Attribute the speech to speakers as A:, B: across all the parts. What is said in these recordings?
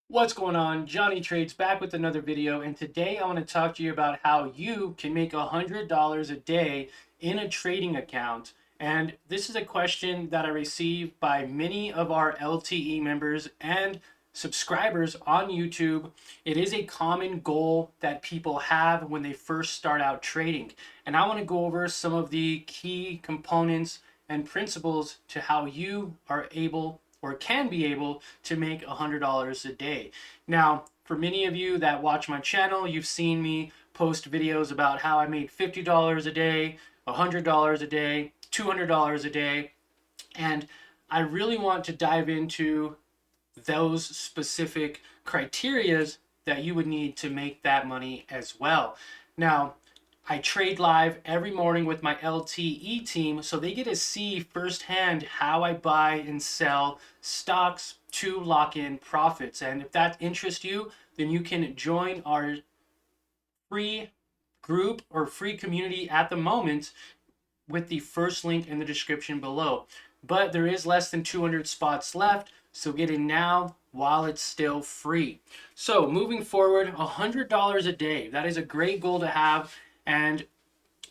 A: What's going on? Johnny Trades back with another video, and today I want to talk to you about how you can make $100 a day in a trading account. And this is a question that I receive by many of our LTE members and subscribers on YouTube. It is a common goal that people have when they first start out trading. And I want to go over some of the key components and principles to how you are able or can be able to make $100 a day. Now, for many of you that watch my channel, you've seen me post videos about how I made $50 a day, $100 a day, $200 a day, and I really want to dive into those specific criterias that you would need to make that money as well. Now, I trade live every morning with my LTE team, so they get to see firsthand how I buy and sell stocks to lock in profits. And if that interests you, then you can join our free group or free community at the moment with the first link in the description below. But there is less than 200 spots left, so get in now while it's still free. So moving forward, $100 a day. That is a great goal to have. And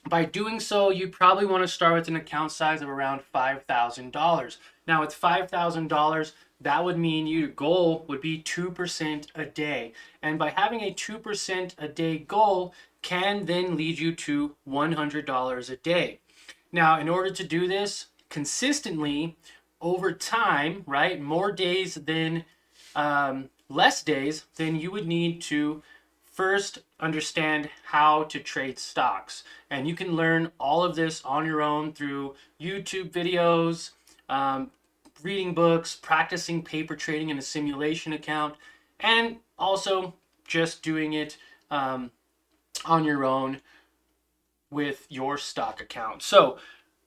A: by doing so, you probably want to start with an account size of around $5,000. Now, with $5,000, that would mean your goal would be 2% a day. And by having a 2% a day goal can then lead you to $100 a day. Now, in order to do this consistently over time, right, more days than less days, then you would need to first understand how to trade stocks. And you can learn all of this on your own through YouTube videos, reading books, practicing paper trading in a simulation account, and also just doing it on your own with your stock account. So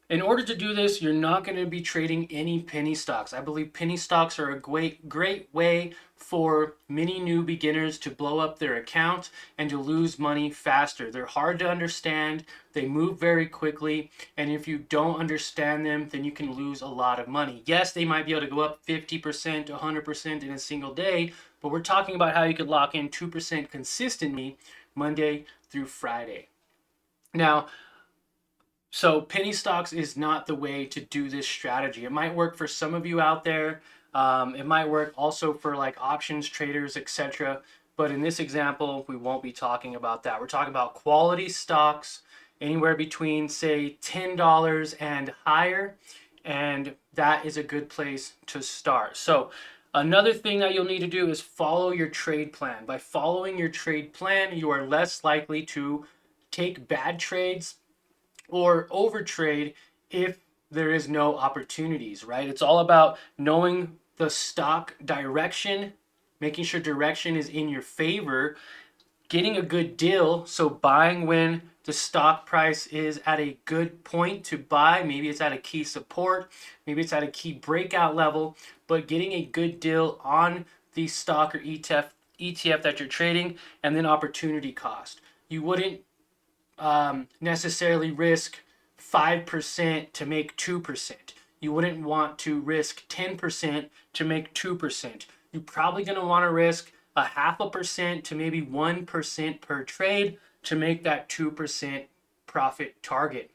A: in order to do this, you're not going to be trading any penny stocks. I believe penny stocks are a great way for many new beginners to blow up their account and to lose money faster. They're hard to understand, they move very quickly, and if you don't understand them, then you can lose a lot of money. Yes, they might be able to go up 50%, 100% in a single day, but we're talking about how you could lock in 2% consistently Monday through Friday. Now, so penny stocks is not the way to do this strategy. It might work for some of you out there. It might work also for like options traders, etc. But in this example, we won't be talking about that. We're talking about quality stocks, anywhere between say $10 and higher, and that is a good place to start. So another thing that you'll need to do is follow your trade plan. By following your trade plan, you are less likely to take bad trades or overtrade if there is no opportunities, right? It's all about knowing the stock direction, making sure direction is in your favor, getting a good deal, so buying when the stock price is at a good point to buy. Maybe it's at a key support, maybe it's at a key breakout level, but getting a good deal on the stock or ETF that you're trading, and then opportunity cost. You wouldn't necessarily risk 5% to make 2%. You wouldn't want to risk 10% to make 2%. You're probably going to want to risk a 0.5% to maybe 1% per trade to make that 2% profit target.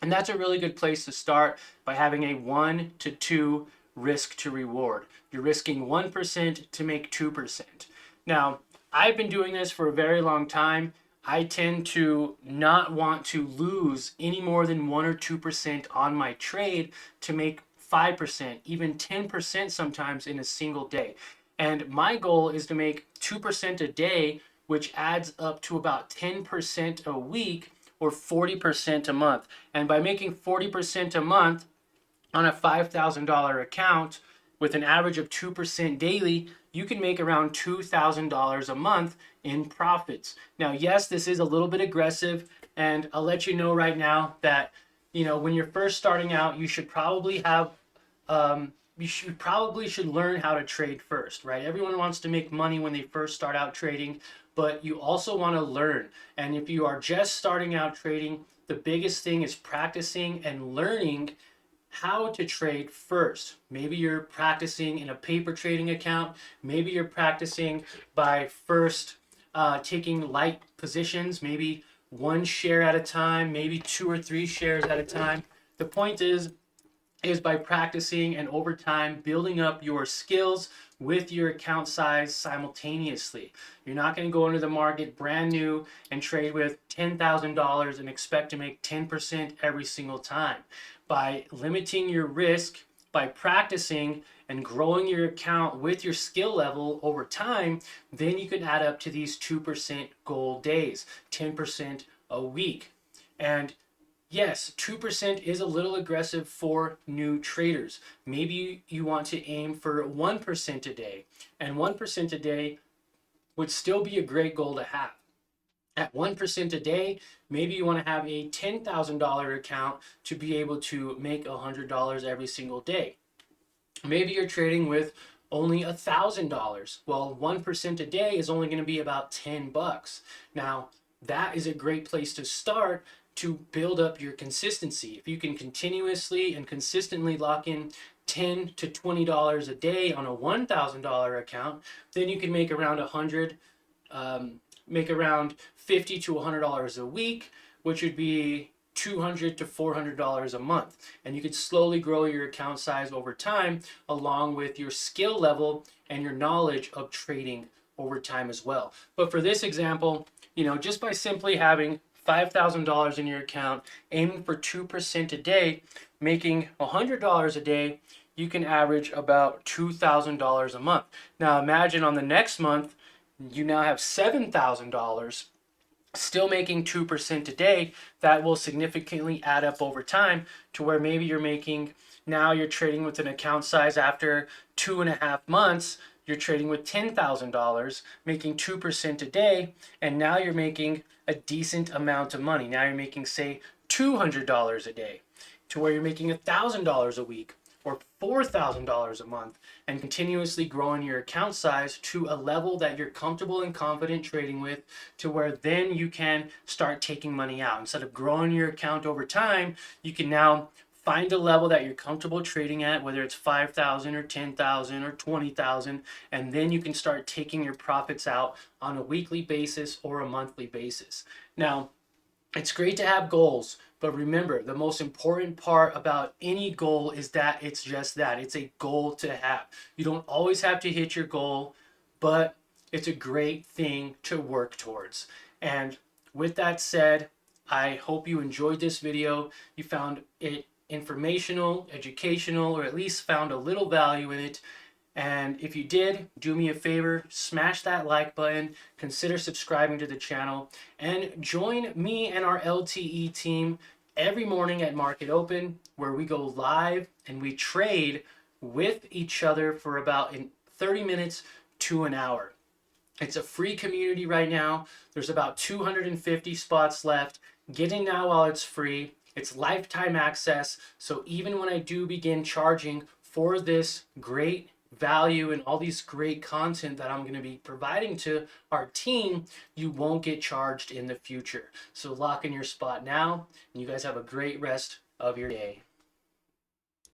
A: And that's a really good place to start by having a 1 to 2 risk to reward. You're risking 1% to make 2%. Now, I've been doing this for a very long time. I tend to not want to lose any more than 1 or 2% on my trade to make 5%, even 10% sometimes in a single day. And my goal is to make 2% a day, which adds up to about 10% a week or 40% a month. And by making 40% a month on a $5,000 account with an average of 2% daily, you can make around $2,000 a month in profits. Now, yes, this is a little bit aggressive, and I'll let you know right now that, when you're first starting out, you should probably have should learn how to trade first, right? Everyone wants to make money when they first start out trading, but you also want to learn. And if you are just starting out trading, the biggest thing is practicing and learning how to trade first. Maybe you're practicing in a paper trading account. Maybe you're practicing by first taking light positions, maybe one share at a time, maybe 2 or 3 shares at a time. The point is by practicing and over time building up your skills with your account size simultaneously. You're not going to go into the market brand new and trade with $10,000 and expect to make 10% every single time. By limiting your risk, by practicing and growing your account with your skill level over time, then you can add up to these 2% goal days, 10% a week. And yes, 2% is a little aggressive for new traders. Maybe you want to aim for 1% a day, and 1% a day would still be a great goal to have. At 1% a day, maybe you want to have a $10,000 account to be able to make $100 every single day. Maybe you're trading with only $1,000. Well, 1% a day is only going to be about $10. Now, that is a great place to start to build up your consistency. If you can continuously and consistently lock in $10 to $20 a day on a $1,000 account, then you can make around make around $50 to $100 a week, which would be $200 to $400 a month. And you could slowly grow your account size over time along with your skill level and your knowledge of trading over time as well. But for this example, just by simply having $5,000 in your account, aiming for 2% a day, making $100 a day, you can average about $2,000 a month. Now imagine on the next month, you now have $7,000, still making 2% a day. That will significantly add up over time to where maybe now you're trading with an account size after 2.5 months, you're trading with $10,000, making 2% a day, and now you're making a decent amount of money. Now you're making, say, $200 a day, to where you're making $1,000 a week or $4,000 a month, and continuously growing your account size to a level that you're comfortable and confident trading with, to where then you can start taking money out. Instead of growing your account over time, you can now find a level that you're comfortable trading at, whether it's 5,000 or 10,000 or 20,000, and then you can start taking your profits out on a weekly basis or a monthly basis. Now, it's great to have goals, but remember, the most important part about any goal is that it's just that. It's a goal to have. You don't always have to hit your goal, but it's a great thing to work towards. And with that said, I hope you enjoyed this video. You found it informational, educational, or at least found a little value in it. And if you did, do me a favor, smash that like button, consider subscribing to the channel, and join me and our LTE team every morning at Market Open, where we go live and we trade with each other for about 30 minutes to an hour. It's a free community right now. There's about 250 spots left. Get in now while it's free. It's lifetime access. So even when I do begin charging for this great value and all these great content that I'm going to be providing to our team, you won't get charged in the future. So lock in your spot now, and you guys have a great rest of your day.